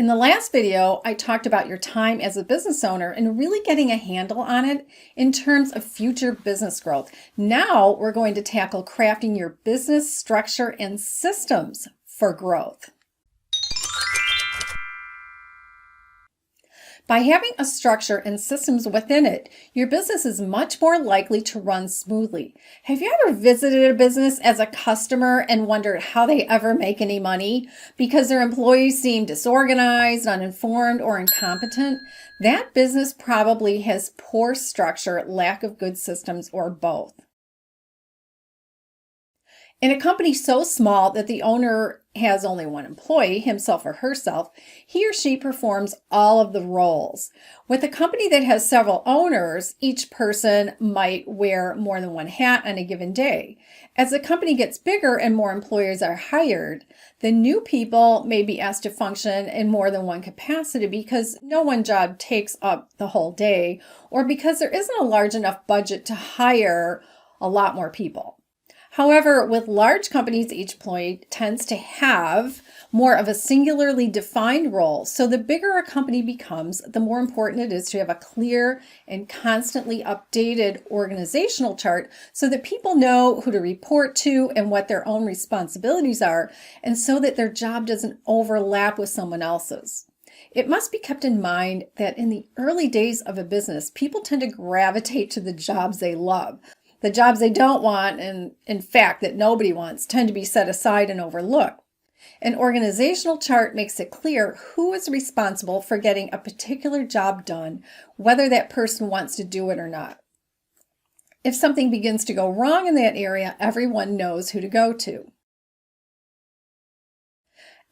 In the last video, I talked about your time as a business owner and really getting a handle on it in terms of future business growth. Now we're going to tackle crafting your business structure and systems for growth. By having a structure and systems within it, your business is much more likely to run smoothly. Have you ever visited a business as a customer and wondered how they ever make any money because their employees seem disorganized, uninformed, or incompetent? That business probably has poor structure, lack of good systems, or both. In a company so small that the owner has only one employee, himself or herself, he or she performs all of the roles. With a company that has several owners, each person might wear more than one hat on a given day. As the company gets bigger and more employees are hired, the new people may be asked to function in more than one capacity because no one job takes up the whole day, or because there isn't a large enough budget to hire a lot more people. However, with large companies, each employee tends to have more of a singularly defined role. So the bigger a company becomes, the more important it is to have a clear and constantly updated organizational chart so that people know who to report to and what their own responsibilities are, and so that their job doesn't overlap with someone else's. It must be kept in mind that in the early days of a business, people tend to gravitate to the jobs they love. The jobs they don't want, and in fact that nobody wants, tend to be set aside and overlooked. An organizational chart makes it clear who is responsible for getting a particular job done, whether that person wants to do it or not. If something begins to go wrong in that area, everyone knows who to go to.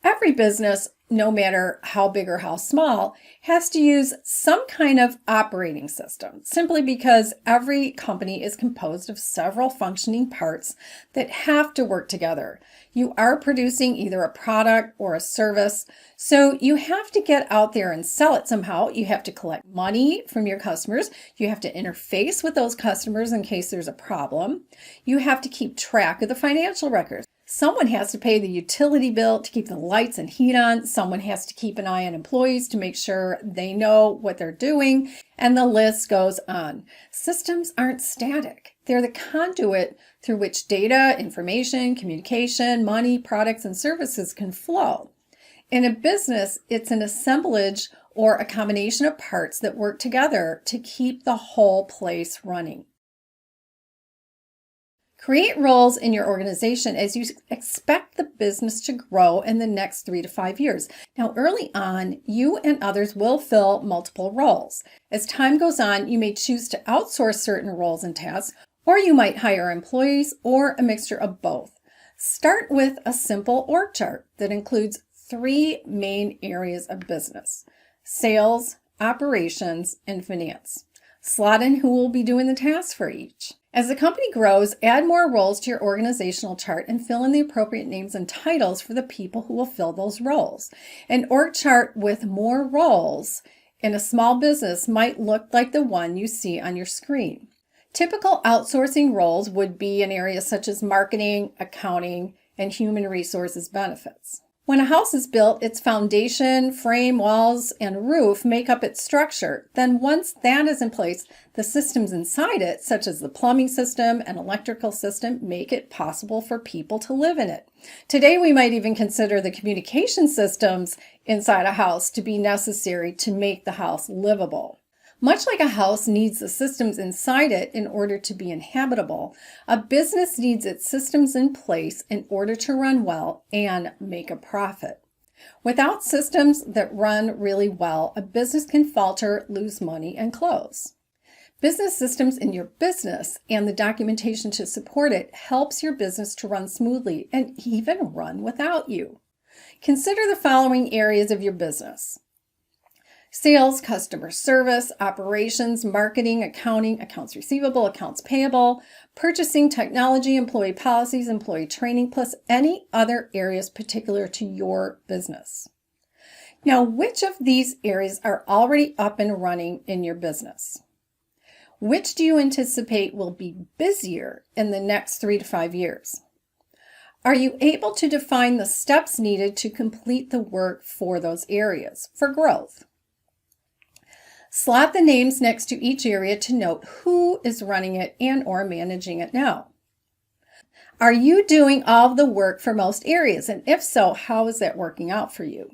Every business, no matter how big or how small, has to use some kind of operating system, simply because every company is composed of several functioning parts that have to work together. You are producing either a product or a service, so you have to get out there and sell it somehow. You have to collect money from your customers. You have to interface with those customers in case there's a problem. You have to keep track of the financial records. Someone has to pay the utility bill to keep the lights and heat on. Someone has to keep an eye on employees to make sure they know what they're doing, and the list goes on. Systems aren't static. They're the conduit through which data, information, communication, money, products, and services can flow. In a business, it's an assemblage or a combination of parts that work together to keep the whole place running. Create roles in your organization as you expect the business to grow in the next 3 to 5 years. Now, early on, you and others will fill multiple roles. As time goes on, you may choose to outsource certain roles and tasks, or you might hire employees or a mixture of both. Start with a simple org chart that includes 3 main areas of business: sales, operations, and finance. Slot in who will be doing the tasks for each. As the company grows, add more roles to your organizational chart and fill in the appropriate names and titles for the people who will fill those roles. An org chart with more roles in a small business might look like the one you see on your screen. Typical outsourcing roles would be in areas such as marketing, accounting, and human resources benefits. When a house is built, its foundation, frame, walls, and roof make up its structure. Then once that is in place, the systems inside it, such as the plumbing system and electrical system, make it possible for people to live in it. Today, we might even consider the communication systems inside a house to be necessary to make the house livable. Much like a house needs the systems inside it in order to be inhabitable, a business needs its systems in place in order to run well and make a profit. Without systems that run really well, a business can falter, lose money, and close. Business systems in your business and the documentation to support it helps your business to run smoothly and even run without you. Consider the following areas of your business: sales, customer service, operations, marketing, accounting, accounts receivable, accounts payable, purchasing, technology, employee policies, employee training, plus any other areas particular to your business. Now, which of these areas are already up and running in your business? Which do you anticipate will be busier in the next 3 to 5 years? Are you able to define the steps needed to complete the work for those areas for growth? Slot the names next to each area to note who is running it and or managing it now. Are you doing all of the work for most areas? And if so, how is that working out for you?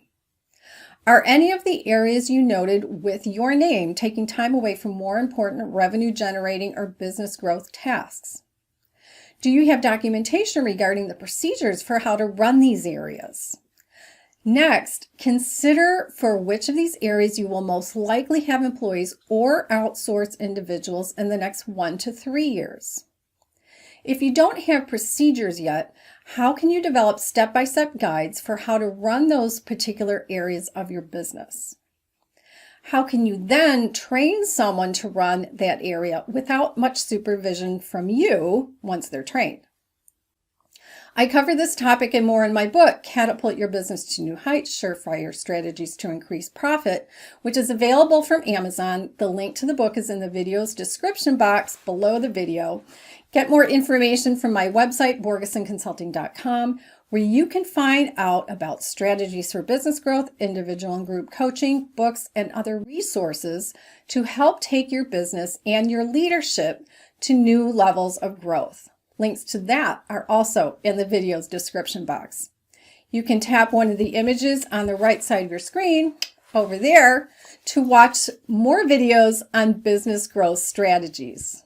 Are any of the areas you noted with your name taking time away from more important revenue generating or business growth tasks? Do you have documentation regarding the procedures for how to run these areas? Next, consider for which of these areas you will most likely have employees or outsource individuals in the next 1 to 3 years. If you don't have procedures yet, how can you develop step-by-step guides for how to run those particular areas of your business? How can you then train someone to run that area without much supervision from you once they're trained? I cover this topic and more in my book, Catapult Your Business to New Heights, Surefire Strategies to Increase Profit, which is available from Amazon. The link to the book is in the video's description box below the video. Get more information from my website, borgesonconsulting.com, where you can find out about strategies for business growth, individual and group coaching, books, and other resources to help take your business and your leadership to new levels of growth. Links to that are also in the video's description box. You can tap one of the images on the right side of your screen over there to watch more videos on business growth strategies.